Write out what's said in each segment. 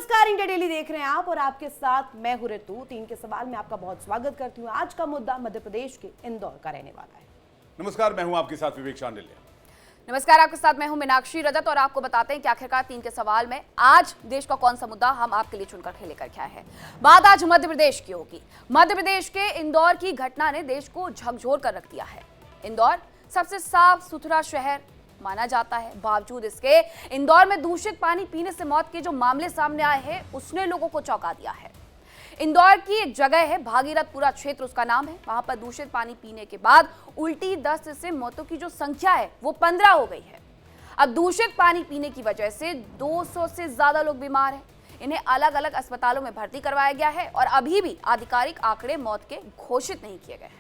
नमस्कार, India daily देख रहे हैं आप और आपके साथ मैं हूं ऋतु। 3 के सवाल में आपका बहुत स्वागत करती हूं। आज का मुद्दा मध्य प्रदेश के इंदौर का रहने वाला है। नमस्कार, मैं हूं आपके साथ विवेक शांडिल्य। नमस्कार, आपके साथ मैं हूं मीनाक्षी रजत और आपको बताते हैं कि आखिरकार 3 के सवाल में आज देश का कौन सा मुद्दा हम आपके लिए चुनकर के लेकर के आए हैं। बात आज मध्य प्रदेश की होगी। मध्य प्रदेश के इंदौर की घटना ने देश को झकझोर कर रख दिया है। इंदौर सबसे साफ सुथरा शहर माना जाता है, बावजूद इसके इंदौर में दूषित पानी पीने से मौत के जो मामले सामने आए हैं उसने लोगों को चौंका दिया है। इंदौर की एक जगह है भागीरथपुरा क्षेत्र, उसका नाम है। वहां पर दूषित पानी पीने के बाद उल्टी दस्त से मौतों की जो संख्या है वो 15 हो गई है। अब दूषित पानी पीने की वजह से 200 से ज्यादा लोग बीमार हैं। इन्हें अलग अलग अस्पतालों में भर्ती करवाया गया है और अभी भी आधिकारिक आंकड़े मौत के घोषित नहीं किए गए हैं।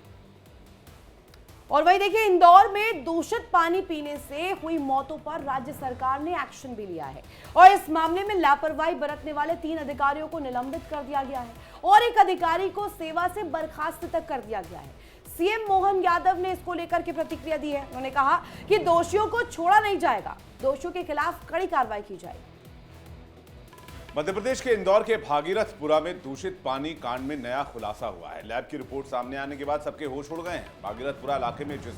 और वही देखिए, इंदौर में दूषित पानी पीने से हुई मौतों पर राज्य सरकार ने एक्शन भी लिया है और इस मामले में लापरवाही बरतने वाले 3 अधिकारियों को निलंबित कर दिया गया है और एक अधिकारी को सेवा से बर्खास्त तक कर दिया गया है। सीएम मोहन यादव ने इसको लेकर के प्रतिक्रिया दी है। उन्होंने कहा कि दोषियों को छोड़ा नहीं जाएगा, दोषियों के खिलाफ कड़ी कार्रवाई की जाएगी। मध्य प्रदेश के इंदौर के भागीरथपुरा में दूषित पानी कांड में नया खुलासा हुआ है। लैब की रिपोर्ट सामने आने के बाद सबके होश उड़ गए हैं। भागीरथपुरा इलाके में जिस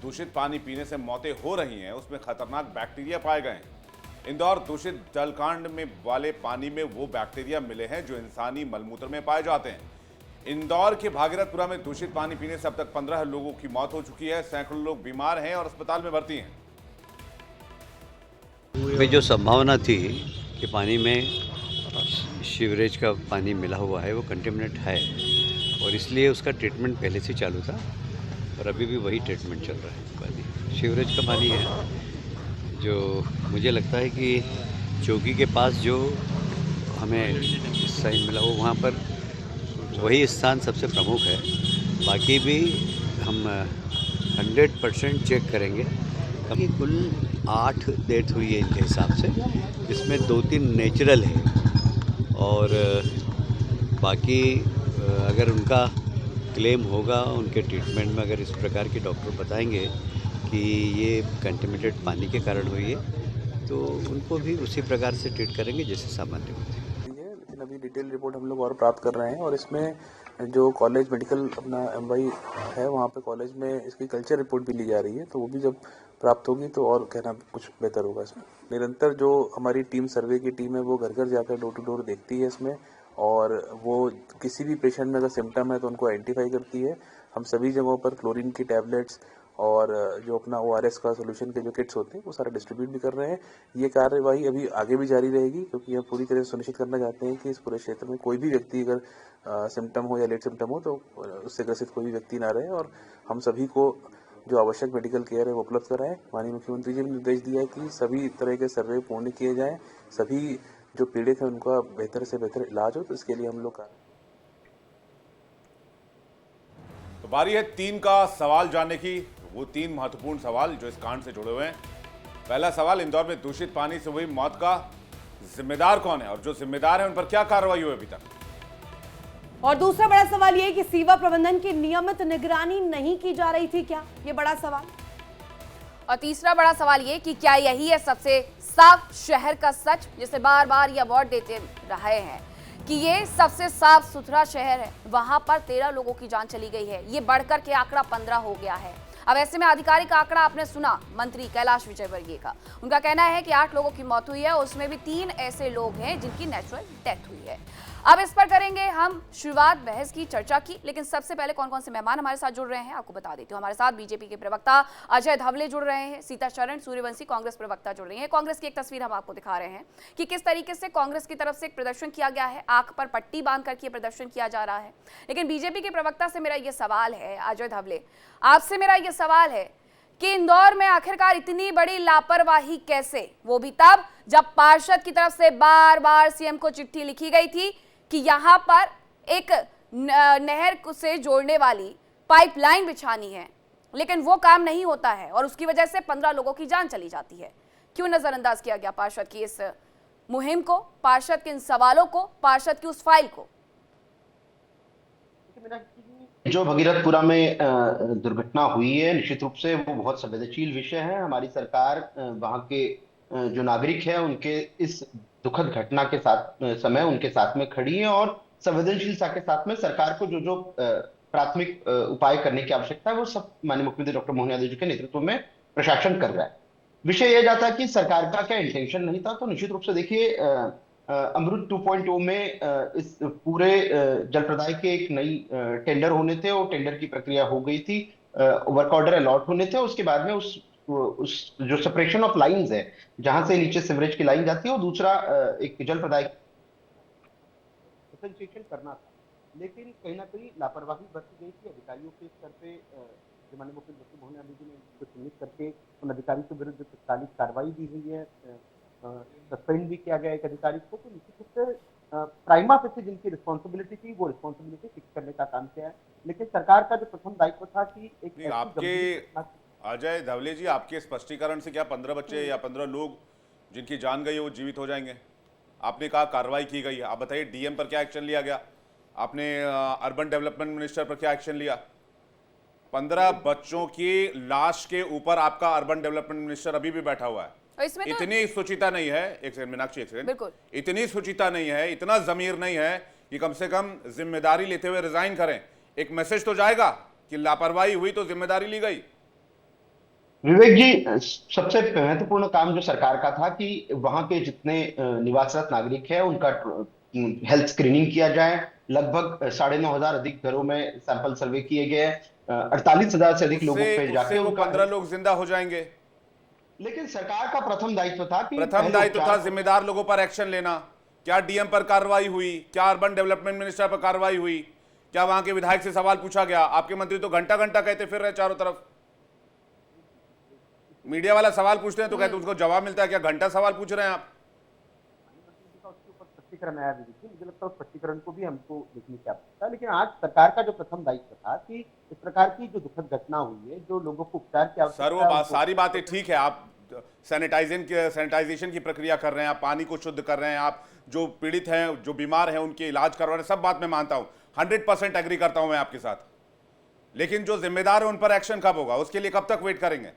दूषित पानी पीने से मौतें हो रही हैं उसमें खतरनाक बैक्टीरिया पाए गए हैं। इंदौर दूषित जलकांड में वाले पानी में वो बैक्टीरिया मिले हैं जो इंसानी मलमूत्र में पाए जाते हैं। इंदौर के भागीरथपुरा में दूषित पानी पीने से अब तक 15 लोगों की मौत हो चुकी है। सैकड़ों लोग बीमार हैं और अस्पताल में भर्ती हैं। जो संभावना थी कि पानी में सीवरेज का पानी मिला हुआ है वो कंटेमिनेट है और इसलिए उसका ट्रीटमेंट पहले से चालू था और अभी भी वही ट्रीटमेंट चल रहा है। पानी सीवरेज का पानी है। जो मुझे लगता है कि चौकी के पास जो हमें साइन मिला वो वहाँ पर वही स्थान सबसे प्रमुख है। बाकी भी हम 100% चेक करेंगे। कि कुल 8 डेथ हुई है इनके हिसाब से, जिसमें 2-3 नेचुरल है और बाकी अगर उनका क्लेम होगा उनके ट्रीटमेंट में, अगर इस प्रकार के डॉक्टर बताएंगे कि ये कंटेमिनेटेड पानी के कारण हुई है तो उनको भी उसी प्रकार से ट्रीट करेंगे जैसे सामान्य होते हैं। लेकिन अभी डिटेल रिपोर्ट हम लोग और प्राप्त कर रहे हैं और इसमें जो कॉलेज मेडिकल अपना एमवाई है वहाँ पे कॉलेज में इसकी कल्चर रिपोर्ट भी ली जा रही है, तो वो भी जब प्राप्त होगी तो और कहना कुछ बेहतर होगा। इसमें निरंतर जो हमारी टीम सर्वे की टीम है वो घर घर जाकर डोर टू डोर देखती है इसमें, और वो किसी भी पेशेंट में अगर सिम्टम है तो उनको आइडेंटिफाई करती है। हम सभी जगहों पर क्लोरीन की टैबलेट्स और जो अपना ORS का सोल्यूशन के जो किट्स होते हैं वो सारा डिस्ट्रीब्यूट भी कर रहे हैं। ये कार्यवाही अभी आगे भी जारी रहेगी क्योंकि हम पूरी तरह सुनिश्चित करना चाहते हैं कि इस पूरे क्षेत्र में कोई भी व्यक्ति अगर सिम्टम हो या लेट सिम्टम हो तो उससे ग्रसित कोई भी व्यक्ति ना रहे और हम सभी को जो आवश्यक मेडिकल केयर है वो उपलब्ध कराएं। माननीय मुख्यमंत्री जी ने निर्देश दिया है कि सभी तरह के सर्वे पूर्ण किए जाएं, सभी जो पीड़ित हैं उनका बेहतर से बेहतर इलाज हो, तो इसके लिए हम लोग तो बारी है 3 का सवाल जानने की। वो 3 महत्वपूर्ण सवाल जो इस कांड से जुड़े हुए हैं। पहला सवाल, इंदौर में दूषित पानी से हुई मौत का जिम्मेदार कौन है और जो जिम्मेदार है उन पर क्या कार्रवाई हुई अभी तक? और दूसरा बड़ा सवाल ये कि सीवा प्रबंधन की नियमित निगरानी नहीं की जा रही थी क्या? ये बड़ा सवाल। और तीसरा बड़ा सवाल ये कि क्या यही है सबसे साफ शहर का सच, जिसे बार बार ये अवार्ड देते रहे हैं कि ये सबसे साफ सुथरा शहर है। वहां पर 13 लोगों की जान चली गई है, ये बढ़कर के आंकड़ा 15 हो गया है। अब ऐसे में आधिकारिक आंकड़ा आपने सुना मंत्री कैलाश विजयवर्गीय का। उनका कहना है कि 8 लोगों की मौत हुई है, उसमें भी 3 ऐसे लोग हैं जिनकी नेचुरल डेथ हुई है। अब इस पर करेंगे हम शुरुआत बहस की, चर्चा की, लेकिन सबसे पहले कौन कौन से मेहमान हमारे साथ जुड़ रहे हैं आपको बता देती हूँ। हमारे साथ बीजेपी के प्रवक्ता अजय धवले जुड़ रहे हैं, सीताचरण सूर्यवंशी कांग्रेस प्रवक्ता जुड़ रही हैं। कांग्रेस की एक तस्वीर हम आपको दिखा रहे हैं कि किस तरीके से कांग्रेस की तरफ से एक प्रदर्शन किया गया है, आंख पर पट्टी बांध करके प्रदर्शन किया जा रहा है। लेकिन बीजेपी के प्रवक्ता से मेरा यह सवाल है, अजय धवले आपसे मेरा यह सवाल है कि इंदौर में आखिरकार इतनी बड़ी लापरवाही कैसे, वो भी तब जब पार्षद की तरफ से बार बार सीएम को चिट्ठी लिखी गई थी कि यहां पर एक नहर से जोड़ने वाली पाइपलाइन बिछानी है, लेकिन वो काम नहीं होता है और उसकी वजह से 15 लोगों की जान चली जाती है। क्यों नजरअंदाज किया गया पार्षद की इस मुहिम को, पार्षद के इन सवालों को, पार्षद की उस फाइल को? जो भगीरथपुरा में दुर्घटना हुई है, निश्चित रूप से वो बहुत संवेदनशील विषय है। हमारी सरकार वहां के जो नागरिक है उनके इस दुखद घटना के साथ समय उनके साथ में खड़ी है और संवेदनशीलता के साथ में सरकार को जो जो प्राथमिक उपाय करने की आवश्यकता है वो सब माननीय मुख्यमंत्री डॉक्टर मोहन यादव जी के नेतृत्व में प्रशासन कर रहा है। विषय यह जाता कि सरकार का क्या इंटेंशन नहीं था, तो निश्चित रूप से देखिए अमृत 2.0 में इस पूरे जल प्रदाय के एक नई टेंडर होने थे और टेंडर की प्रक्रिया हो गई थी, वर्क ऑर्डर अलॉट होने थे। उसके बाद में उस जो सेपरेशन ऑफ लाइंस है जहां से नीचे सीवरेज की लाइन जाती है और दूसरा एक जल प्रदाय करना था, लेकिन कहीं ना कहीं लापरवाही बरती गई थी अधिकारियों के स्तर पे। माननीय मुख्यमंत्री डॉक्टर मोहन यादव जी ने इसको चिन्हित करके उन अधिकारी के विरुद्ध तत्कालिक कार्रवाई दी हुई है, सस्पेंड भी किया गया एक अधिकारी को। तो निश्चित रूप से प्राइमा फेसी जिनकी रिस्पॉन्सिबिलिटी थी वो रिस्पॉन्सिबिलिटी फिक्स करने का काम किया है, लेकिन सरकार का जो प्रथम दायित्व था कि एक आपके अजय धवले जी, आपके स्पष्टीकरण से क्या 15 बच्चे या 15 लोग जिनकी जान गई है वो जीवित हो जाएंगे? आपने कहा कार्रवाई की गई है, आप बताइए डीएम पर क्या एक्शन लिया गया, आपने अर्बन डेवलपमेंट मिनिस्टर पर क्या एक्शन लिया? 15 बच्चों की लाश के ऊपर आपका अर्बन डेवलपमेंट मिनिस्टर अभी भी बैठा हुआ है। इतनी सुचिता नहीं है, एक सेकंड मीनाक्षी, एक सेकंड, इतनी सुचिता नहीं है, इतना जमीर नहीं है कि कम से कम जिम्मेदारी लेते हुए रिजाइन करें। एक मैसेज तो जाएगा कि लापरवाही हुई तो जिम्मेदारी ली गई। विवेक जी, सबसे महत्वपूर्ण काम जो सरकार का था कि वहां के जितने निवासरत नागरिक हैं उनका हेल्थ स्क्रीनिंग किया जाए। लगभग 9,500 अधिक घरों में सैंपल सर्वे किए गए, 48,000 से अधिक लोगों पे जाके वो 15 लोग जिंदा हो जाएंगे। लेकिन सरकार का प्रथम दायित्व था कि जिम्मेदार लोगों पर एक्शन लेना। क्या डीएम पर कार्रवाई हुई? क्या अर्बन डेवलपमेंट मिनिस्टर पर कार्रवाई हुई? क्या वहां के विधायक से सवाल पूछा गया? आपके मंत्री तो घंटा घंटा कहते फिर रहे चारों तरफ। मीडिया वाला सवाल पूछते हैं तो कहते उसको जवाब मिलता है। क्या घंटा सवाल पूछ रहे हैं आप? स्पष्टीकरण आया मुझे लगता है स्पष्टीकरण को भी हमको देखने की आवश्यकता है। लेकिन आज सरकार का जो प्रथम दायित्व था कि इस प्रकार की जो दुखद घटना हुई है, जो लोगों को उपचार की आवश्यकता है, सर वो सारी बातें ठीक है, आप सैनिटाइजेशन की प्रक्रिया कर रहे हैं, आप पानी को शुद्ध कर रहे हैं, आप जो पीड़ित हैं, जो बीमार हैं उनके इलाज करवा रहे हैं, सब बात मैं मानता हूं, 100% एग्री करता हूं मैं आपके साथ। लेकिन जो जिम्मेदार है उन पर एक्शन कब होगा? उसके लिए कब तक वेट करेंगे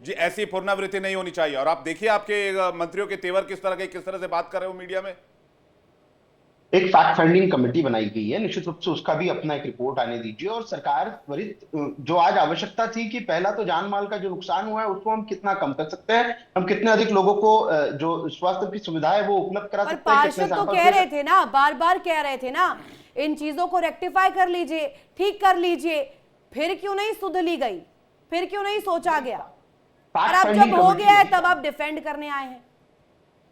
जी? ऐसी पुनरावृत्ति नहीं होनी चाहिए। और आप देखिए आपके मंत्रियों के तेवर किस तरह से बात कर रहे हो मीडिया में। एक फैक्ट फाइंडिंग कमेटी बनाई गई है, निश्चित रूप से उसका भी अपना एक रिपोर्ट आने दीजिए। और सरकार त्वरित जो आज आवश्यकता थी कि पहला तो जान माल का जो नुकसान हुआ है उसको हम कितना कम कर सकते हैं, हम कितने अधिक लोगों को जो स्वास्थ्य की सुविधा है वो उपलब्ध करा सकते हैं। पार्षद तो कह रहे थे ना, बार बार कह रहे थे ना, इन चीजों को रेक्टिफाई कर लीजिए, ठीक कर लीजिए, फिर क्यों नहीं सुध ली गई? फिर क्यों नहीं सोचा गया? और अब जब हो गया है तब आप डिफेंड करने आए हैं।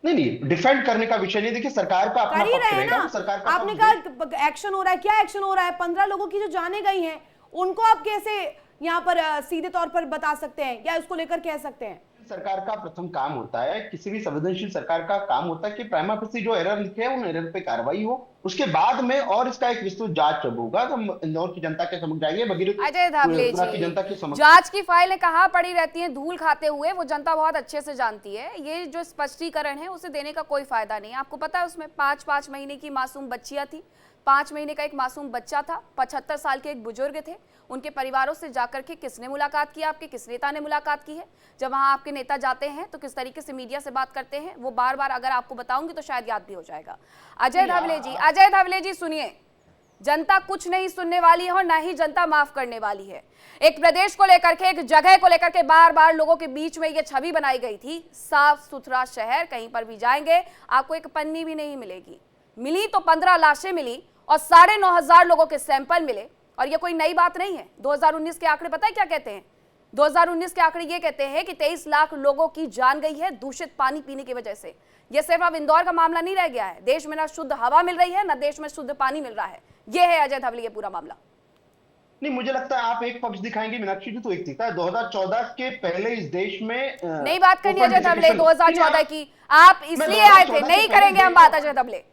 नहीं, डिफेंड करने का विषय नहीं। देखिए सरकार का अपना कर ही रहे हैं ना, सरकार का आपने कहा एक्शन हो रहा है, क्या एक्शन हो रहा है? 15 लोगों की जो जाने गई हैं उनको आप कैसे यहाँ पर सीधे तौर पर बता सकते हैं या उसको लेकर कह सकते हैं? सरकार का प्रथम काम होता है, किसी भी संवेदनशील सरकार का काम होता है कि प्राइमा फेसी जो एरर लिखे हैं उन एरर पे कार्रवाई हो, उसके बाद में और इसका एक विस्तृत जांच जब होगा तो हम इंदौर की जनता के समक्ष जाएंगे। अजय धवले जी, जनता के समक्ष जांच की फाइलें कहाँ पड़ी रहती हैं धूल खाते हुए, वो जनता बहुत अच्छे से जानती है। ये जो स्पष्टीकरण है उसे देने का कोई फायदा नहीं। आपको पता है उसमें 5-5 महीने की मासूम बच्चियां थी, 5 महीने का एक मासूम बच्चा था, 75 साल के एक बुजुर्ग थे। उनके परिवारों से जाकर के किसने मुलाकात की? आपके किस नेता ने मुलाकात की है? जब वहां आपके नेता जाते हैं तो किस तरीके से मीडिया से बात करते हैं, वो बार बार अगर आपको बताऊंगी तो शायद याद भी हो जाएगा। अजय धवले जी सुनिए, जनता कुछ नहीं सुनने वाली है और ना ही जनता माफ करने वाली है। एक प्रदेश को लेकर के, एक जगह को लेकर के बार बार लोगों के बीच में ये छवि बनाई गई थी, साफ सुथरा शहर, कहीं पर भी जाएंगे आपको एक पन्नी भी नहीं मिलेगी। मिली तो 15 लाशें मिली और 9,500 लोगों के सैंपल मिले। और ये कोई नई बात नहीं है। 2019 के आंकड़े पता है क्या कहते हैं? 2019 के आंकड़े ये कहते हैं कि 23 लाख लोगों की जान गई है दूषित पानी पीने की वजह से। ये सिर्फ अब इंदौर का मामला नहीं रह गया है, देश में ना शुद्ध हवा मिल रही है, ना देश में शुद्ध पानी मिल रहा है। ये है अजय धवले ये पूरा मामला। नहीं, मुझे लगता है आप एक पक्ष दिखाएंगे मीनाक्षी जी, तो एक दिखता है 2014 के पहले इस देश में नहीं बात करनी अजय धवले 2014 की, आप इसलिए आए थे। नहीं करेंगे हम बात अजय धवले।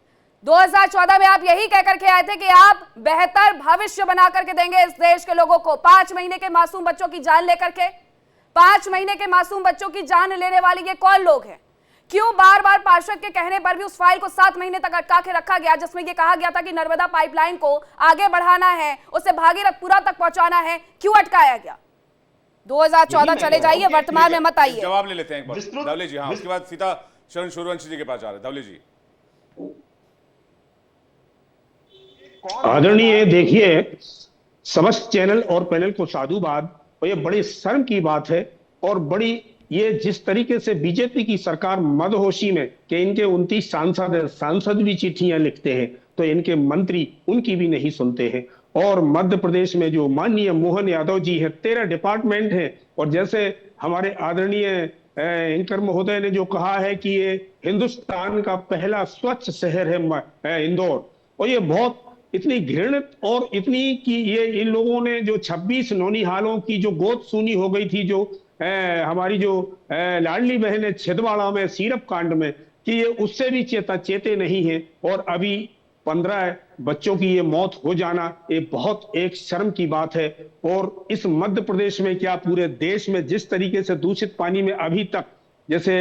2014 में आप यही कहकर के आए थे कि आप बेहतर भविष्य बना करके देंगे इस देश के लोगों को। 5 महीने के मासूम बच्चों की जान लेकर के, 5 महीने के मासूम बच्चों की जान लेने वाले ये कौन लोग हैं? क्यों बार बार पार्षद के कहने पर भी उस फाइल को 7 महीने तक अटका के रखा गया, जिसमें यह कहा गया था कि नर्मदा पाइपलाइन को आगे बढ़ाना है, उसे भागीरथपुरा तक पहुंचाना है? क्यों अटकाया गया? 2014 चले जाइए, वर्तमान में मत आइए। जवाब ले लेते हैं एक बार विस्तृत- धवले जी। हाँ, उसके बाद सीता शरण सूर्यवंशी जी के पास जा रहे हैं। धवले जी, आदरणीय, देखिए, समस्त चैनल और पैनल को साधुवाद। और ये बड़ी शर्म की बात है और बड़ी, ये जिस तरीके से बीजेपी की सरकार मदहोशी में कि इनके 29 सांसद भी चिट्ठियां लिखते हैं तो इनके मंत्री उनकी भी नहीं सुनते हैं। और मध्य प्रदेश में जो माननीय मोहन यादव जी है, 13 डिपार्टमेंट है, और जैसे हमारे आदरणीय एंकर महोदय ने जो कहा है कि ये हिंदुस्तान का पहला स्वच्छ शहर है इंदौर, और ये बहुत इतनी घृणित और इतनी कि ये इन लोगों ने जो 26 नौनिहालों की जो गोद सूनी हो गई थी, जो हमारी जो लाडली बहन है छिंदवाड़ा में सीरप कांड में, कि ये उससे भी चेते नहीं है। और अभी 15 बच्चों की ये मौत हो जाना, ये बहुत एक शर्म की बात है। और इस मध्य प्रदेश में क्या पूरे देश में जिस तरीके से दूषित पानी में अभी तक, जैसे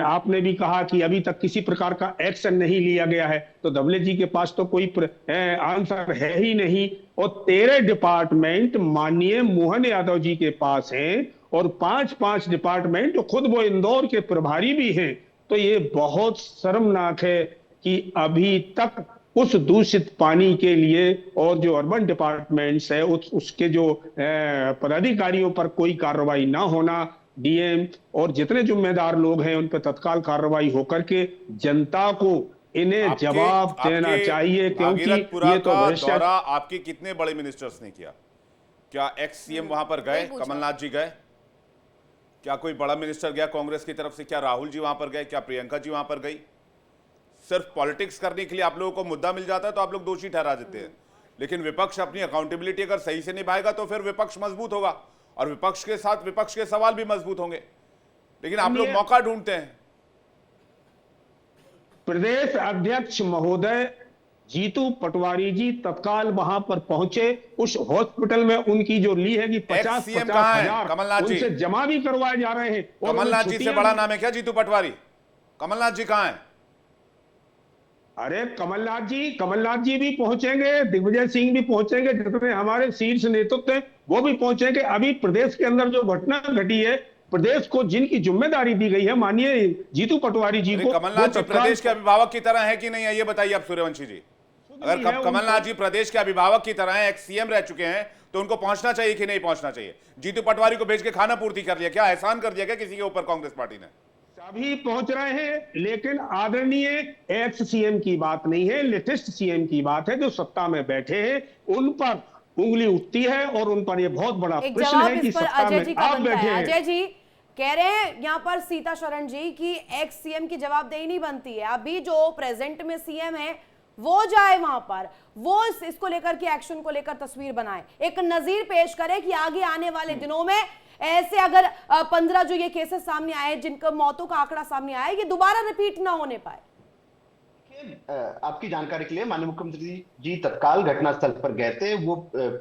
आपने भी कहा कि अभी तक किसी प्रकार का एक्शन नहीं लिया गया है, तो धवले जी के पास तो कोई आंसर है ही नहीं। और 13 डिपार्टमेंट माननीय मोहन यादव जी के पास हैं और 5-5 डिपार्टमेंट खुद वो इंदौर के प्रभारी भी हैं। तो ये बहुत शर्मनाक है कि अभी तक उस दूषित पानी के लिए और जो अर्बन डिपार्टमेंट्स है उसके जो पदाधिकारियों पर कोई कार्रवाई ना होना, डीएम और जितने जिम्मेदार लोग हैं उन पर तत्काल कार्रवाई होकर के जनता को इन्हें जवाब देना चाहिए, क्योंकि ये तो भ्रष्टाचार। दौरा आपके कितने बड़े मिनिस्टर्स ने किया? क्या एक्स सीएम वहां पर गए? कमलनाथ जी गए? क्या कोई बड़ा मिनिस्टर गया कांग्रेस की तरफ से? क्या राहुल जी वहां पर गए? क्या प्रियंका जी वहां पर गई? सिर्फ पॉलिटिक्स करने के लिए आप लोगों को मुद्दा मिल जाता है तो आप लोग दोषी ठहरा देते हैं, लेकिन विपक्ष अपनी अकाउंटेबिलिटी अगर सही से निभाएगा तो फिर विपक्ष मजबूत होगा और विपक्ष के साथ विपक्ष के सवाल भी मजबूत होंगे। लेकिन आप लोग मौका ढूंढते हैं। प्रदेश अध्यक्ष महोदय जीतू पटवारी जी तत्काल वहां पर पहुंचे। उस हॉस्पिटल में उनकी जो ली है कि 50 हजार कमलनाथ जी उनसे जमा भी करवाए जा रहे हैं। और कमलनाथ जी से बड़ा नाम है क्या जीतू पटवारी? कमलनाथ जी कहां हैं? अरे कमलनाथ जी भी पहुंचेंगे, दिग्विजय सिंह भी पहुंचेंगे, जितने हमारे शीर्ष नेतृत्व हैं वो भी पहुंचेंगे। अभी प्रदेश के अंदर जो घटना घटी है, प्रदेश को जिनकी जिम्मेदारी दी गई है माननीय जीतू पटवारी जी को, कमलनाथ जी प्रदेश के अभिभावक की तरह है कि नहीं है, ये बताइए आप सूर्यवंशी जी। अगर कमलनाथ जी प्रदेश के अभिभावक की तरह एक्स सीएम रह चुके हैं तो उनको पहुंचना चाहिए कि नहीं पहुंचना चाहिए? जीतू पटवारी को भेज के खाना पूर्ति कर लिया क्या? एहसान कर दिया क्या किसी के ऊपर कांग्रेस पार्टी ने? सभी पहुंच रहे हैं, लेकिन आदरणीय एक्स सीएम की बात नहीं है, लेटेस्ट सीएम की बात है जो सत्ता में बैठे हैं, उन पर उंगली उठती है और उन पर यह बहुत बड़ा प्रश्न है कि सत्ता में आप बैठे हैं। अजय जी कह रहे हैं यहाँ पर सीता शरण जी की एक्स सीएम की जवाबदेही नहीं बनती है। अभी जो प्रेजेंट में सीएम है वो जाए वहां पर, वो इसको लेकर के एक्शन को लेकर तस्वीर बनाए, एक नजीर पेश करे कि आगे आने वाले दिनों में ऐसे अगर 15 जो ये केसेस सामने आए, जिनका मौतों का आंकड़ा सामने आया, ये दोबारा रिपीट ना होने पाए। आपकी जानकारी के लिए माननीय मुख्यमंत्री जी तत्काल घटनास्थल पर गए थे। वो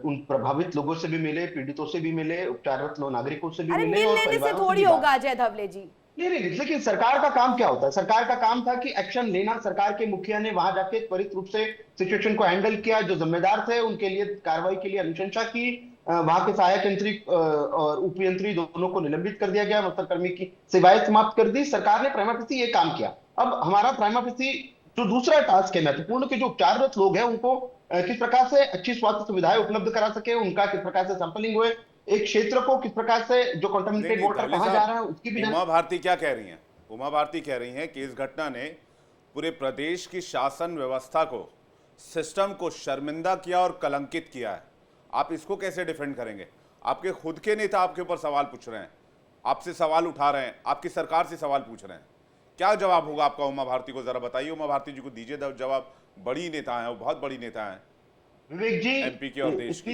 उन प्रभावित लोगों से भी मिले, पीड़ितों से भी मिले, उपचाररत नागरिकों से भी मिले। और मिलने से थोड़ी होगा अजय धवले जी। नहीं, देखिए सरकार का काम क्या होता है? सरकार का काम था कि एक्शन लेना। सरकार के मुखिया ने वहां जाके त्वरित रूप से सिचुएशन को हैंडल किया। जो जिम्मेदार थे उनके लिए कार्रवाई के लिए अनुशंसा की। वहां के सहायक यंत्री और उपयंत्री दोनों को निलंबित कर दिया गया, मतकर्मी की सेवाएं समाप्त कर दी। सरकार ने प्राइमा फेसी ये काम किया। अब हमारा प्राइमा फेसी जो दूसरा टास्क है महत्वपूर्ण, कि जो उपचाररत लोग हैं उनको किस प्रकार से अच्छी स्वास्थ्य सुविधाएं उपलब्ध करा सके, उनका किस प्रकार से सैंपलिंग हुए, एक क्षेत्र को किस प्रकार से जो कंटामिनेटेड वाटर कहां जा रहा है उसकी भी। उमा भारती क्या कह रही हैं? उमा भारती कह रही हैं कि इस घटना ने पूरे प्रदेश की शासन व्यवस्था को, सिस्टम को शर्मिंदा किया और कलंकित किया है। आप इसको कैसे डिफेंड करेंगे? आपके खुद के नेता आपके ऊपर सवाल पूछ रहे हैं, आपसे सवाल उठा रहे हैं, आपकी सरकार से सवाल पूछ रहे हैं। क्या जवाब होगा आपका उमा भारती को? जरा बताइए। उमा भारती जी को दीजिए जवाब। बड़ी नेता है, वो बहुत बड़ी नेता है विवेक जी। एमपी की और देश की।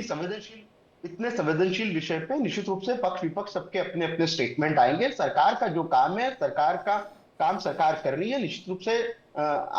इतने संवेदनशील विषय पे निश्चित रूप से पक्ष विपक्ष सबके अपने अपने स्टेटमेंट आएंगे। सरकार का जो काम है, सरकार का काम सरकार कर रही है। निश्चित रूप से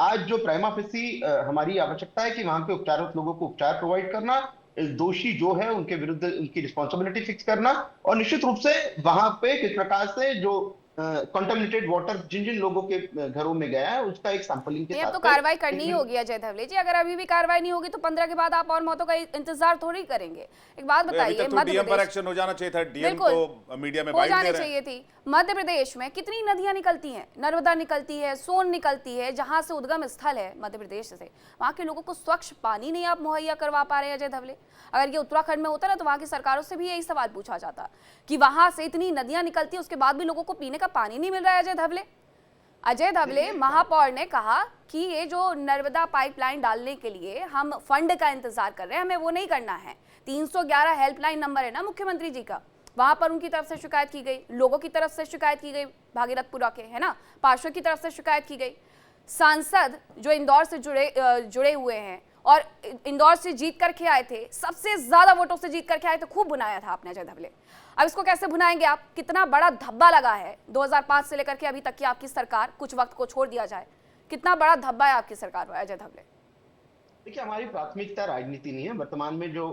आज जो प्राइमा फेसी हमारी आवश्यकता है कि वहां पे उपचाररत लोगों को उपचार प्रोवाइड करना, दोषी जो है उनके विरुद्ध उनकी रिस्पॉन्सिबिलिटी फिक्स करना, और निश्चित रूप से वहां पे किस प्रकार से जो कंटामिनेटेड वाटर जिन जिन लोगों के घरों में गया है उसका एक सैंपलिंग के नहीं, अब साथ तो कार्रवाई करनी ही होगी अजय धवले जी। अगर अभी भी कार्रवाई नहीं होगी तो 15 के बाद आप और मौतों का इंतजार थोड़ी करेंगे। एक बात अभी बताइए, तक तो मध्य डीएम पर प्रदेश एक्शन हो जाना चाहिए था। डीएम बिल्कुल तो मीडिया में हो बाइट दे जानी रहे हैं। चाहिए थी। मध्य प्रदेश में कितनी नदियां निकलती हैं, नर्मदा निकलती है, सोन निकलती है, जहां से उद्गम स्थल है मध्य प्रदेश से, वहां के लोगों को स्वच्छ पानी नहीं आप मुहैया करवा पा रहे हैं अजय धवले। अगर ये उत्तराखंड में होता ना तो वहां की सरकारों से भी यही सवाल पूछा जाता कि वहां से इतनी नदियां निकलती है उसके बाद भी लोगों को पीने का पानी नहीं मिल रहा है। अजय धवले, महापौर ने कहा कि ये जो नर्मदा पाइपलाइन डालने के लिए हम फंड का इंतजार कर रहे हैं, हमें वो नहीं करना है। 311 हेल्पलाइन नंबर है ना मुख्यमंत्री जी का, वहां पर उनकी तरफ से शिकायत की गई, लोगों की तरफ से शिकायत की गई, भागीरथपुरा के है ना पार्षद की तरफ से शिकायत की गई, सांसद जो इंदौर से जुड़े हुए हैं और इंदौर से जीत करके आए थे, सबसे ज्यादा वोटों से जीत करके आए थे, खूब बुनाया था आपने अजय धवले। अब इसको कैसे भुनाएंगे आप? कितना बड़ा धब्बा लगा है 2005 से लेकर के अभी तक की आपकी सरकार, कुछ वक्त को छोड़ दिया जाए, कितना बड़ा धब्बा है आपकी सरकार में अजय धवले? देखिए, हमारी प्राथमिकता राजनीति नहीं है। वर्तमान में जो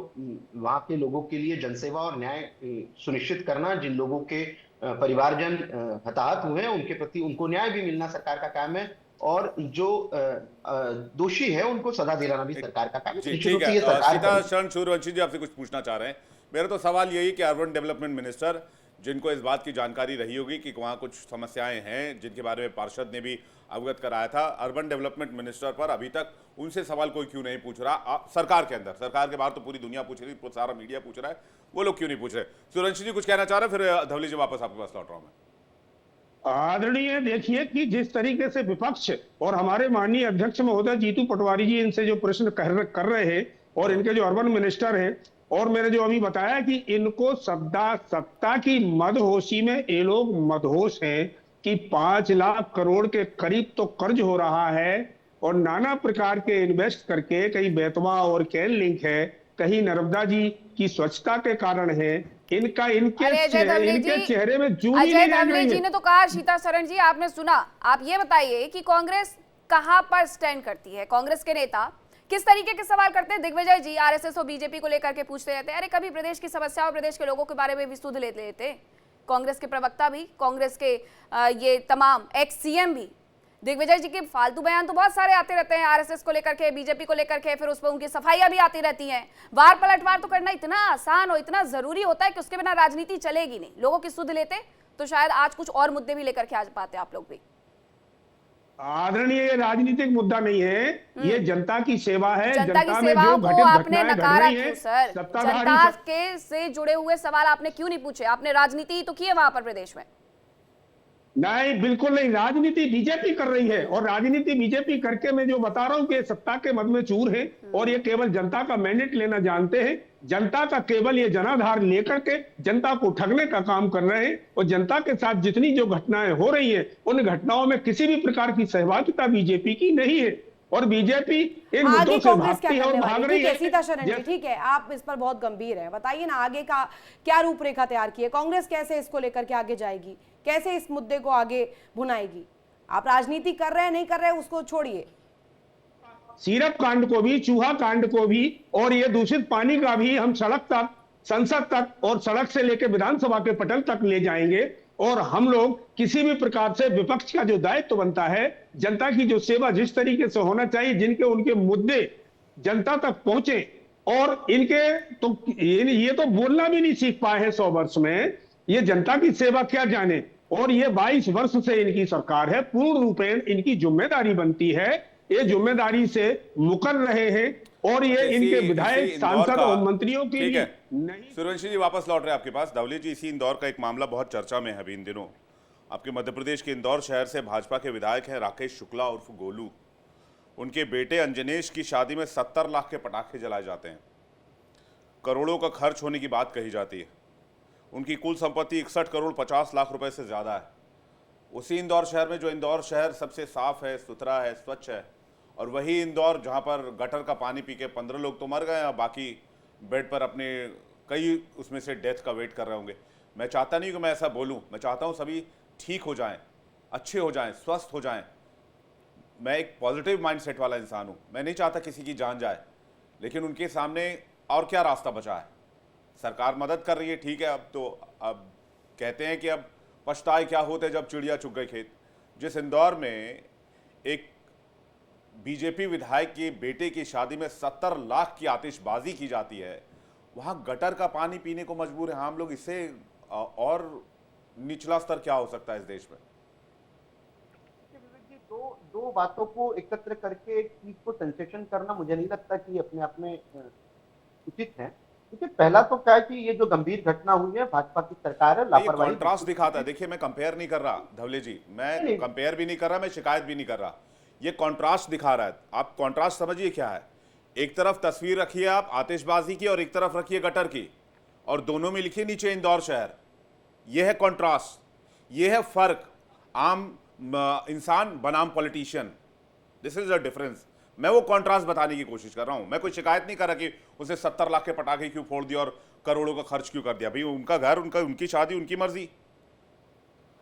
वहां के लोगों के लिए जनसेवा और न्याय सुनिश्चित करना, जिन लोगों के परिवारजन हताहत हुए हैं उनके प्रति उनको न्याय भी मिलना सरकार का काम है, और जो दोषी है उनको सजा दिलाना भी सरकार का काम है। जी ठीक है। सीता शरण सूर्यवंशी जी आपसे कुछ पूछना चाह रहे हैं। मेरा तो सवाल यही कि अर्बन डेवलपमेंट मिनिस्टर, जिनको इस बात की जानकारी रही होगी कि वहाँ कुछ समस्याएं हैं जिनके बारे में पार्षद ने भी अवगत कराया था, अर्बन डेवलपमेंट मिनिस्टर पर अभी तक उनसे सवाल कोई क्यों नहीं पूछ रहा? सरकार के अंदर, सरकार के बाहर तो पूरी दुनिया पूछ रही, सारा मीडिया पूछ रहा है, वो लोग क्यों नहीं पूछ रहे? सूर्यवंशी जी कुछ कहना चाह रहे हैं, फिर धवली जी वापस आपके पास लौट रहा हूं मैं। आदरणीय, देखिए कि जिस तरीके से विपक्ष और हमारे माननीय अध्यक्ष महोदय जीतू पटवारी जी इनसे जो प्रश्न कर रहे हैं, और इनके जो अर्बन मिनिस्टर हैं, और मैंने जो अभी बताया कि इनको सत्ता की मदहोशी में ये लोग मदहोश हैं कि 5 लाख करोड़ के करीब तो कर्ज हो रहा है, और नाना प्रकार के इन्वेस्ट करके, कहीं बेतवा और कैन लिंक है, कहीं नर्मदा जी की स्वच्छता के कारण है, इनके चेहरे में जूनी अजय धवले जी ने तो कहा, सीता शरण जी आपने सुना, आप ये बताइए कि कांग्रेस कहां पर स्टैंड करती है? कांग्रेस के नेता किस तरीके के सवाल करते हैं? दिग्विजय जी आरएसएस और बीजेपी को लेकर के पूछते रहते हैं, अरे कभी प्रदेश की समस्या और प्रदेश के लोगों के बारे में भी सुध ले लेते। कांग्रेस के प्रवक्ता भी, कांग्रेस के ये तमाम एक्स सीएम भी, दिग्विजय जी के फालतू बयान तो बहुत सारे आते रहते हैं आरएसएस को लेकर के, बीजेपी को लेकर के, फिर उस पर उनकी सफाइयां भी आती रहती हैं। वार पलटवार तो करना इतना आसान और इतना जरूरी होता है कि उसके बिना राजनीति चलेगी नहीं। लोगों की सुध लेते तो शायद आज कुछ और मुद्दे भी लेकर के आ पाते आप लोग भी। आदरणीय, ये राजनीतिक मुद्दा नहीं है, ये जनता की सेवा है। जनता की सेवाओं को आपने नकारा क्यों सर? जनता के से जुड़े हुए सवाल आपने क्यों नहीं पूछे? आपने राजनीति तो की है वहां पर प्रदेश में? नहीं, बिल्कुल नहीं। राजनीति बीजेपी कर रही है, और राजनीति बीजेपी करके मैं जो बता रहा हूं कि सत्ता के मद में चूर है, और ये केवल जनता का मैंडेट लेना जानते हैं। जनता का केवल ये जनाधार लेकर के जनता को ठगने का काम कर रहे हैं, और जनता के साथ जितनी जो घटनाएं हो रही है उन घटनाओं में किसी भी प्रकार की सहभागिता बीजेपी की नहीं है, और बीजेपी इन मुद्दों से भागती है और भाग रही है। सीता शरण जी, ठीक है, आप इस पर बहुत गंभीर हैं, बताइए ना आगे का क्या रूपरेखा तैयार की है? कांग्रेस कैसे इसको लेकर के आगे जाएगी, कैसे इस मुद्दे को आगे भुनाएगी? आप राजनीति कर रहे हैं नहीं कर रहे हैं उसको छोड़िए, सीरप कांड को भी, चूहा कांड को भी, और ये दूषित पानी का भी हम सड़क तक, संसद तक, और सड़क से लेकर विधानसभा के पटल तक ले जाएंगे। और हम लोग किसी भी प्रकार से, विपक्ष का जो दायित्व बनता है, जनता की जो सेवा जिस तरीके से होना चाहिए, जिनके उनके मुद्दे जनता तक पहुंचे, और इनके तो ये तो बोलना भी नहीं सीख पाए हैं 100 वर्ष में, ये जनता की सेवा क्या जाने। और ये 22 वर्ष से इनकी सरकार है, पूर्ण रूपेण इनकी जिम्मेदारी बनती है, ये जिम्मेदारी से मुकर रहे हैं, और ये इनके विधायक, सांसद और मंत्रियों की ठीक है। सूर्यवंशी जी वापस लौट रहे हैं आपके पास। धवली जी, इसी इंदौर का एक मामला बहुत चर्चा में है अभी इन दिनों। आपके मध्य प्रदेश के इंदौर शहर से भाजपा के विधायक हैं राकेश शुक्ला उर्फ गोलू। उनके बेटे अंजनेश की शादी में 70 लाख के पटाखे जलाए जाते हैं, करोड़ों का खर्च होने की बात कही जाती है। उनकी कुल संपत्ति 61 करोड़ 50 लाख रुपए से ज्यादा है। उसी इंदौर शहर में, जो इंदौर शहर सबसे साफ है, सुथरा है, स्वच्छ है, और वही इंदौर जहां पर गटर का पानी पी के 15 लोग तो मर गए और बाकी बेड पर अपने कई उसमें से डेथ का वेट कर रहे होंगे। मैं चाहता नहीं कि मैं ऐसा बोलूं, मैं चाहता हूं सभी ठीक हो जाएं, अच्छे हो जाएं, स्वस्थ हो जाएं। मैं एक पॉजिटिव माइंडसेट वाला इंसान हूं, मैं नहीं चाहता किसी की जान जाए, लेकिन उनके सामने और क्या रास्ता बचा है? सरकार मदद कर रही है, ठीक है, अब कहते हैं कि अब पछताए क्या होते जब चिड़िया चुग गई खेत। जिस इंदौर में एक बीजेपी विधायक के बेटे की शादी में 70 लाख की आतिशबाजी की जाती है, वहां गटर का पानी पीने को मजबूर है हम लोग। इससे और निचला स्तर क्या हो सकता है इस देश में? दो बातों को एकत्र करके एक चीज को सेंसेशन करना मुझे नहीं लगता कि अपने आप में उचित है। क्योंकि पहला तो क्या है कि ये जो गंभीर घटना हुई है, भाजपा की सरकार है, लापरवाही कॉन्ट्रास्ट दिखाता है। देखिए, मैं कंपेयर नहीं कर रहा धवले जी, मैं कंपेयर भी नहीं कर रहा, मैं शिकायत भी नहीं कर रहा, ये कॉन्ट्रास्ट दिखा रहा है। आप कॉन्ट्रास्ट समझिए क्या है। एक तरफ तस्वीर रखिए आप आतिशबाजी की और एक तरफ रखिए गटर की, और दोनों में लिखिए नीचे इंदौर शहर। यह है कॉन्ट्रास्ट, यह है फर्क। आम इंसान बनाम politician, this is a difference. मैं वो कॉन्ट्रास्ट बताने की कोशिश कर रहा हूं। मैं कोई शिकायत नहीं कर रहा कि उसे 70 लाख के पटाखे क्यों फोड़ दिया और करोड़ों का खर्च क्यों कर दिया। भाई उनका घर, उनकी शादी, उनकी मर्जी।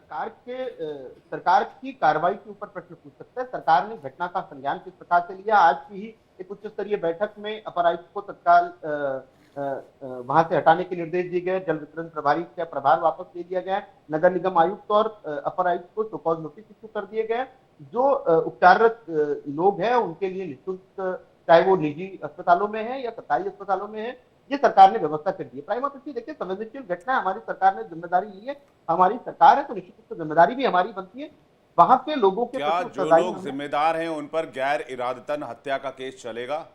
सरकार की कार्रवाई के ऊपर प्रश्न पूछ सकते हैं। सरकार ने घटना का संज्ञान किस प्रकार से लिया। आज की ही एक उच्च स्तरीय बैठक में अपर आयुक्त को तत्काल वहां से हटाने के निर्देश दिए गए। जल वितरण प्रभारी का प्रभार वापस ले लिया गया। नगर निगम आयुक्त और अपर आयुक्त को शो कॉज नोटिस इश्यू कर दिए गए। जो उपचाररत लोग हैं उनके लिए निःशुल्क, चाहे वो निजी अस्पतालों में है या सरकारी अस्पतालों में है, ये सरकार ने व्यवस्था कर दी है। प्राइमा फेसी देखिए, संवेदनशील घटना हमारी सरकार ने जिम्मेदारी ली है। हमारी सरकार है तो निश्चित रूप से जिम्मेदारी भी हमारी बनती है। वहां के लोगों के क्या जो लोग जिम्मेदार हैं उन पर गैर इरादतन हत्या का केस चलेगा,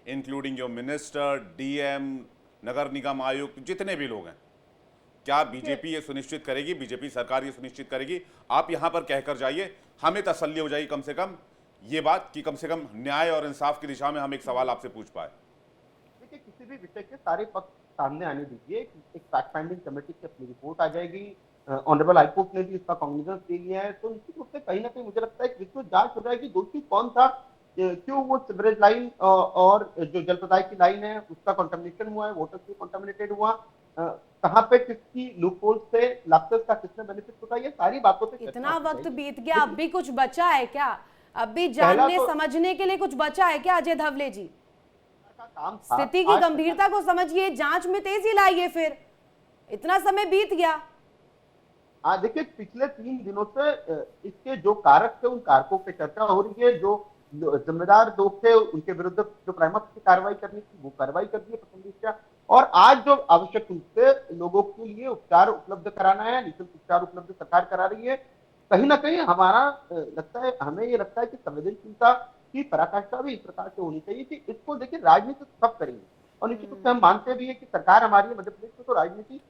इंक्लूडिंग योर मिनिस्टर, डीएम, नगर निगम आयुक्त, जितने भी लोग हैं? क्या बीजेपी ये सुनिश्चित करेगी, बीजेपी सरकार ये सुनिश्चित करेगी? आप यहां पर कहकर जाइए, हमें तसल्ली हो जाएगी कम से कम ये बात कि कम से कम न्याय और इंसाफ की दिशा में हम एक सवाल आपसे पूछ पाए। देखिए, किसी भी विषय के सारे पक्ष सामने आने दीजिए। एक फैक्ट फाइंडिंग कमेटी की अपनी रिपोर्ट आ जाएगी। ऑनरेबल हाईकोर्ट ने भी इसका कॉग्निजेंस दे लिया है। तो निश्चित रूप से कहीं ना कहीं मुझे लगता है कि विस्तृत जांच हो जाएगी। दोषी कौन था, क्यों वो सीवरेज लाइन और जो जल प्रदाय की लाइन है उसका कंटामिनेशन हुआ है, वाटर से कंटामिनेटेड हुआ, कहां पे किसकी लूपहोल से लैप्सेस का किसने बेनिफिट उठाया, ये सारी बातों पे इतना वक्त बीत गया, अब भी कुछ बचा है क्या? अब भी जानने समझने के लिए कुछ बचा है क्या अजय धवले जी? स्थिति की गंभीरता को समझिए, जांच में तेजी लाइए। फिर इतना समय बीत गया। देखिए, पिछले 3 दिनों से इसके जो कारक थे उन कारकों पे चर्चा हो रही है। जो जिम्मेदार लोग थे उनके विरुद्ध जो प्राइमा फेसी कार्रवाई करनी थी वो कार्रवाई कर दी है प्रथम दृष्टया। और आज जो आवश्यक रूप से लोगों के लिए उपचार उपलब्ध कराना है, निःशुल्क उपचार उपलब्ध सरकार करा रही है। कहीं ना कहीं हमें ये लगता है कि संवेदनशीलता की पराकाष्ठा भी इस प्रकार से होनी चाहिए कि इसको देखिए राजनीति सब करेंगे। और निश्चित रूप से हम मानते भी है कि सरकार हमारी मध्य प्रदेश में तो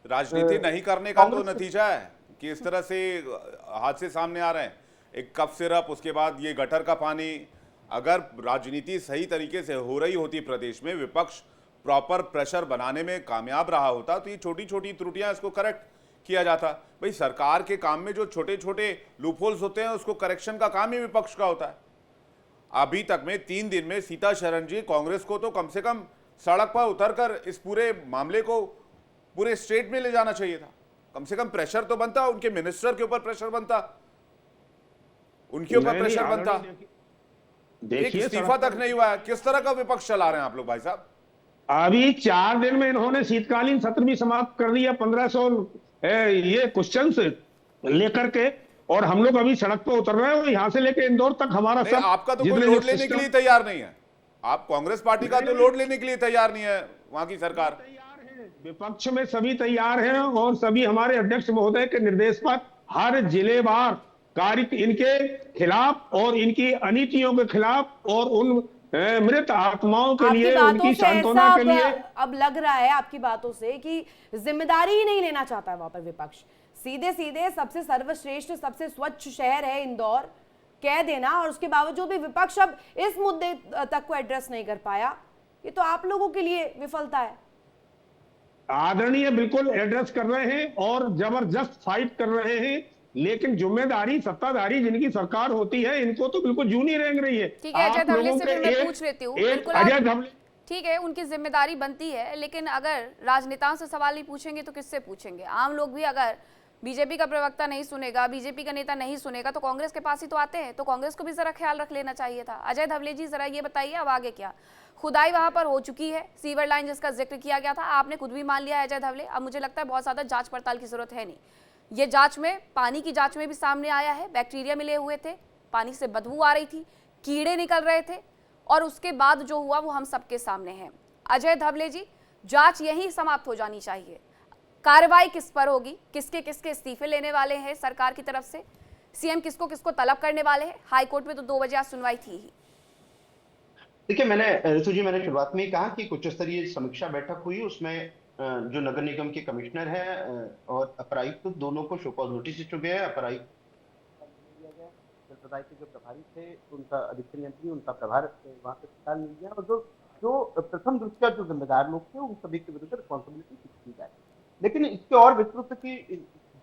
राजनीति नहीं करने का तो नतीजा है कि इस तरह से हादसे सामने आ रहे हैं। एक कप सिरप, उसके बाद ये गटर का पानी। अगर राजनीति सही तरीके से हो रही होती प्रदेश में, विपक्ष प्रॉपर प्रेशर बनाने में कामयाब रहा होता, तो ये छोटी छोटी त्रुटियां इसको करेक्ट किया जाता। भाई सरकार के काम में जो छोटे छोटे लूपहोल्स होते हैं उसको करेक्शन का काम ही विपक्ष का होता है। अभी तक में 3 दिन में सीता शरण जी, कांग्रेस को तो कम से कम सड़क पर उतरकर इस पूरे मामले को पूरे स्टेट में ले जाना चाहिए था। कम से कम प्रेशर तो बनता, उनके मिनिस्टर के ऊपर प्रेशर बनता, उनके ऊपर प्रेशर बनता। एक इस्तीफा तक नहीं हुआ है। किस तरह का विपक्ष चला रहे हैं आप लोग भाई साहब? अभी 4 दिन में इन्होंने शीतकालीन सत्र भी समाप्त कर दिया 1500 ये क्वेश्चन से लेकर के, और हम लोग अभी सड़क पर उतर रहे हैं। यहाँ से लेकर इंदौर तक हमारा सब, आपका तो कोई लोड लेने के लिए तैयार नहीं है। आप कांग्रेस पार्टी का तो लोड लेने के लिए तैयार नहीं है वहां की सरकार। विपक्ष में सभी तैयार हैं और सभी हमारे अध्यक्ष महोदय के निर्देश पर हर जिलेवार कार्य इनके खिलाफ और इनकी अनीतियों के खिलाफ और उन मृत आत्माओं के लिए, उनकी सांत्वना के लिए। अब लग रहा है आपकी बातों से कि जिम्मेदारी ही नहीं लेना चाहता है वहां पर विपक्ष। सीधे सीधे सबसे सर्वश्रेष्ठ, सबसे स्वच्छ शहर है इंदौर कह देना, और उसके बावजूद भी विपक्ष अब इस मुद्दे तक को एड्रेस नहीं कर पाया। ये तो आप लोगों के लिए विफलता है। आदरणीय बिल्कुल एड्रेस कर रहे हैं और जबरदस्त फाइट कर रहे हैं, लेकिन जिम्मेदारी सत्ताधारी जिनकी सरकार होती है इनको तो बिल्कुल जून ही रेंग रही है। ठीक है, अजय धवले से फिर मैं पूछ लेती हूँ। अजय धवले, ठीक है, उनकी जिम्मेदारी बनती है, लेकिन अगर राजनेताओं से सवाल नहीं पूछेंगे तो किससे पूछेंगे? आम लोग भी अगर बीजेपी का प्रवक्ता नहीं सुनेगा, बीजेपी का नेता नहीं सुनेगा, तो कांग्रेस के पास ही तो आते हैं। तो कांग्रेस को भी जरा ख्याल रख लेना चाहिए था। अजय धवले जी, जरा ये बताइए अब आगे क्या? खुदाई वहां पर हो चुकी है, सीवर लाइन जिसका जिक्र किया गया था आपने खुद भी मान लिया है अजय धवले। अब मुझे लगता है बहुत ज्यादा जांच पड़ताल की जरूरत है नहीं। ये जांच में, पानी की जांच में भी सामने आया है, बैक्टीरिया मिले हुए थे, पानी से बदबू आ रही थी, कीड़े निकल रहे थे और उसके बाद जो हुआ वो हम सबके सामने है। अजय धवले जी, जांच यहीं समाप्त हो जानी चाहिए। कार्रवाई किस पर होगी, किसके किसके इस्तीफे लेने वाले हैं सरकार की तरफ से, सीएम किसको किसको तलब करने वाले हैं? हाईकोर्ट में तो 2 बजे आज सुनवाई थी ही। देखिए, ऋतु जी, मैंने शुरुआत में ही कहा कि उच्च स्तरीय समीक्षा बैठक हुई, उसमें जो नगर निगम के कमिश्नर हैं और अपर आयुक्त, दोनों को शो कॉज नोटिस इशू गया है। अपर आयुक्त के जो प्रभारी थे उनका अधिकारी नियंत्री, उनका प्रभार वहां पे स्वीकार मिल गया और जो प्रथम दृष्टया जो जिम्मेदार लोग थे उन सभी के विरुद्ध रिस्पॉन्सिबिलिटी फिक्स की जाए। लेकिन इसके और विस्तृत की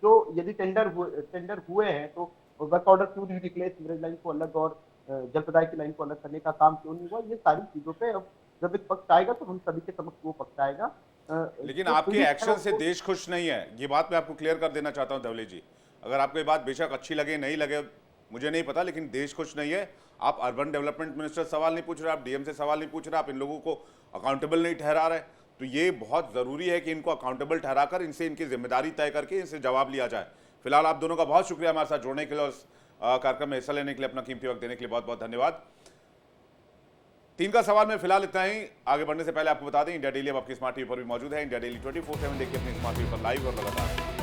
जो यदि टेंडर हुए हैं तो वर्क ऑर्डर क्यों नहीं निकले, सीवरेज लाइन को अलग और जल प्रदाय की लाइन को अलग करने का काम क्यों नहीं हुआ, ये सारी चीजों पे अब जब एक पक्ष आएगा तो हम सभी के समक्ष वो पक्ष आएगा। लेकिन आपके एक्शन से देश खुश नहीं है, ये बात मैं आपको क्लियर कर देना चाहता हूं धवले जी। अगर आपको ये बात बेशक अच्छी लगे नहीं लगे मुझे नहीं पता, लेकिन देश खुश नहीं है। आप अर्बन डेवलपमेंट मिनिस्टर सवाल नहीं पूछ रहे, आप डीएम से सवाल नहीं पूछ रहे, आप इन लोगों को अकाउंटेबल नहीं ठहरा रहे। तो ये बहुत जरूरी है कि इनको अकाउंटेबल ठहराकर इनसे इनकी जिम्मेदारी तय करके इनसे जवाब लिया जाए। फिलहाल आप दोनों का बहुत शुक्रिया हमारे साथ जुड़ने के लिए और कार्यक्रम में हिस्सा लेने के लिए, अपना कीमती वक्त देने के लिए बहुत बहुत धन्यवाद। 3 का सवाल में फिलहाल इतना ही। आगे बढ़ने से पहले आपको बता दें, इंडिया डेली अब आपकी स्मार्ट टीवी पर भी मौजूद है। इंडिया डेली 24/7 देखिए अपनी स्मार्ट टीवी पर लाइव और लगातार।